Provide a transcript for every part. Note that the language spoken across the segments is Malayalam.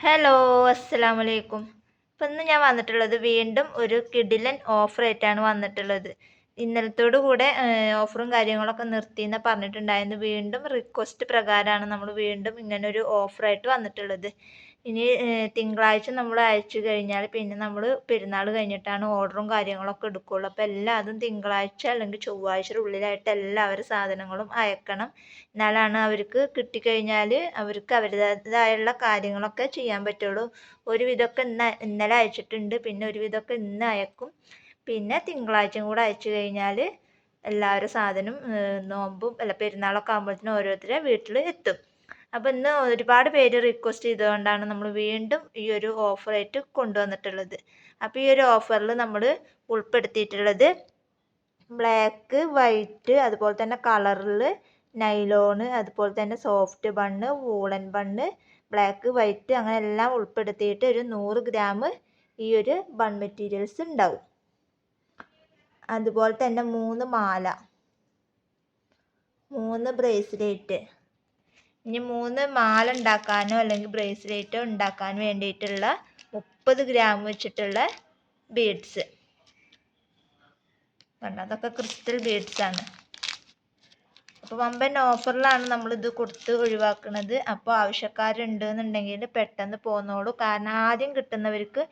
ഹലോ, അസ്സലാമു അലൈക്കും. ഇപ്പം ഇന്ന് ഞാൻ വന്നിട്ടുള്ളത് വീണ്ടും ഒരു കിടിലൻ ഓഫറായിട്ടാണ് വന്നിട്ടുള്ളത്. ഇന്നലത്തോടു കൂടെ ഓഫറും കാര്യങ്ങളൊക്കെ നിർത്തിയെന്ന് പറഞ്ഞിട്ടുണ്ടായിരുന്നു. വീണ്ടും റിക്വസ്റ്റ് പ്രകാരമാണ് നമ്മൾ വീണ്ടും ഇങ്ങനെ ഒരു ഓഫറായിട്ട് വന്നിട്ടുള്ളത്. ഇനി തിങ്കളാഴ്ച നമ്മൾ അയച്ചു കഴിഞ്ഞാൽ പിന്നെ നമ്മൾ പെരുന്നാൾ കഴിഞ്ഞിട്ടാണ് ഓർഡറും കാര്യങ്ങളൊക്കെ എടുക്കുകയുള്ളൂ. അപ്പോൾ എല്ലാതും തിങ്കളാഴ്ച അല്ലെങ്കിൽ ചൊവ്വാഴ്ചയുടെ ഉള്ളിലായിട്ട് എല്ലാവരും സാധനങ്ങളും അയക്കണം. എന്നാലാണ് അവർക്ക് കിട്ടിക്കഴിഞ്ഞാൽ അവർക്ക് അവരുടേതായുള്ള കാര്യങ്ങളൊക്കെ ചെയ്യാൻ പറ്റുള്ളൂ. ഒരുവിധമൊക്കെ ഇന്നലെ അയച്ചിട്ടുണ്ട്, പിന്നെ ഒരുവിധമൊക്കെ ഇന്ന് അയക്കും. പിന്നെ തിങ്കളാഴ്ചയും കൂടെ അയച്ചു കഴിഞ്ഞാൽ എല്ലാവരും സാധനം നോമ്പും പെരുന്നാളൊക്കെ ആകുമ്പോഴത്തേനും ഓരോരുത്തരുടെ വീട്ടിൽ എത്തും. അപ്പോൾ ഇന്ന് ഒരുപാട് പേര് റിക്വസ്റ്റ് ചെയ്തുകൊണ്ടാണ് നമ്മൾ വീണ്ടും ഈ ഒരു ഓഫറായിട്ട് കൊണ്ടുവന്നിട്ടുള്ളത്. അപ്പോൾ ഈ ഒരു ഓഫറിൽ നമ്മൾ ഉൾപ്പെടുത്തിയിട്ടുള്ളത് ബ്ലാക്ക്, വൈറ്റ്, അതുപോലെ തന്നെ കളറിൽ നൈലോണ്, അതുപോലെ തന്നെ soft bun, woollen bun, black, white അങ്ങനെ എല്ലാം ഉൾപ്പെടുത്തിയിട്ട് ഒരു 100 ഗ്രാം ഈ ഒരു ബൺ മെറ്റീരിയൽസ് ഉണ്ടാവും. അതുപോലെ തന്നെ 3 മാല, 3 ബ്രേസ്ലെറ്റ്. ഇനി 3 മാല ഉണ്ടാക്കാനോ അല്ലെങ്കിൽ ബ്രേസ്ലെറ്റോ ഉണ്ടാക്കാൻ വേണ്ടിയിട്ടുള്ള 30 ഗ്രാം വെച്ചിട്ടുള്ള ബീഡ്സ്. കണ്ടോ, അതൊക്കെ ക്രിസ്റ്റൽ ബീഡ്സ് ആണ്. അപ്പോൾ വമ്പൻ ഓഫറിലാണ് നമ്മളിത് കൊടുത്ത് ഒഴിവാക്കുന്നത്. അപ്പോൾ ആവശ്യക്കാരുണ്ട് എന്നുണ്ടെങ്കിൽ പെട്ടെന്ന് പോന്നോളൂ. കാരണം ആദ്യം കിട്ടുന്നവർക്ക്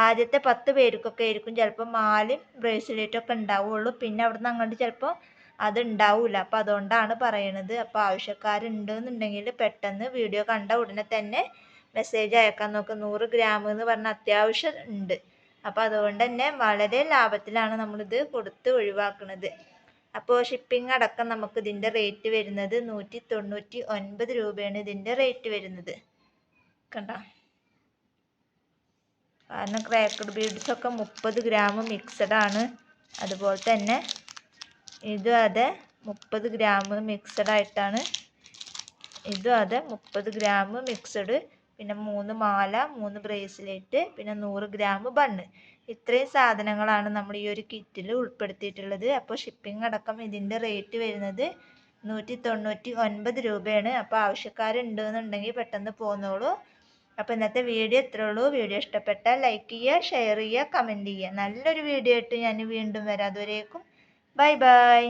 ആദ്യത്തെ 10 പേർക്കൊക്കെ ആയിരിക്കും ചിലപ്പോൾ മാലയും ബ്രേസ്ലെറ്റും ഒക്കെ ഉണ്ടാവുള്ളൂ. പിന്നെ അവിടുന്ന് അങ്ങോട്ട് ചിലപ്പോൾ അത് ഉണ്ടാവില്ല. അപ്പോൾ അതുകൊണ്ടാണ് പറയണത്. അപ്പോൾ ആവശ്യക്കാരുണ്ട് എന്നുണ്ടെങ്കിൽ പെട്ടെന്ന് വീഡിയോ കണ്ട ഉടനെ തന്നെ മെസ്സേജ് അയക്കാൻ നോക്കുക. 100 ഗ്രാം എന്ന് പറഞ്ഞാൽ അത്യാവശ്യം ഉണ്ട്. അപ്പോൾ അതുകൊണ്ട് തന്നെ വളരെ ലാഭത്തിലാണ് നമ്മളിത് കൊടുത്ത് ഒഴിവാക്കുന്നത്. അപ്പോൾ ഷിപ്പിംഗ് അടക്കം നമുക്ക് ഇതിൻ്റെ റേറ്റ് വരുന്നത് 199 രൂപയാണ് ഇതിൻ്റെ റേറ്റ് വരുന്നത്. കണ്ടോ, കാരണം ക്രാക്കഡ് ബീഡ്സ് ഒക്കെ 30 ഗ്രാം മിക്സഡ് ആണ്. അതുപോലെ തന്നെ ഇതും അതെ 30 ഗ്രാം മിക്സഡ് ആയിട്ടാണ്. ഇതും അതെ 30 ഗ്രാം മിക്സഡ്. പിന്നെ 3 മാല, 3 ബ്രേസ്ലെറ്റ്, പിന്നെ 100 ഗ്രാം ബണ്ണ്. ഇത്രയും സാധനങ്ങളാണ് നമ്മൾ ഈ ഒരു കിറ്റിൽ ഉൾപ്പെടുത്തിയിട്ടുള്ളത്. അപ്പോൾ ഷിപ്പിംഗ് അടക്കം ഇതിൻ്റെ റേറ്റ് വരുന്നത് 199 രൂപയാണ്. അപ്പോൾ ആവശ്യക്കാരുണ്ട് എന്നുണ്ടെങ്കിൽ പെട്ടെന്ന് പോന്നോളൂ. അപ്പോൾ ഇന്നത്തെ വീഡിയോ ഇത്രേ ഉള്ളൂ. വീഡിയോ ഇഷ്ടപ്പെട്ടാൽ ലൈക്ക് ചെയ്യുക, ഷെയർ ചെയ്യുക, കമൻറ്റ് ചെയ്യുക. നല്ലൊരു വീഡിയോ ആയിട്ട് ഞാൻ വീണ്ടും വരാം. അതുവരേക്കും ബൈ ബൈ.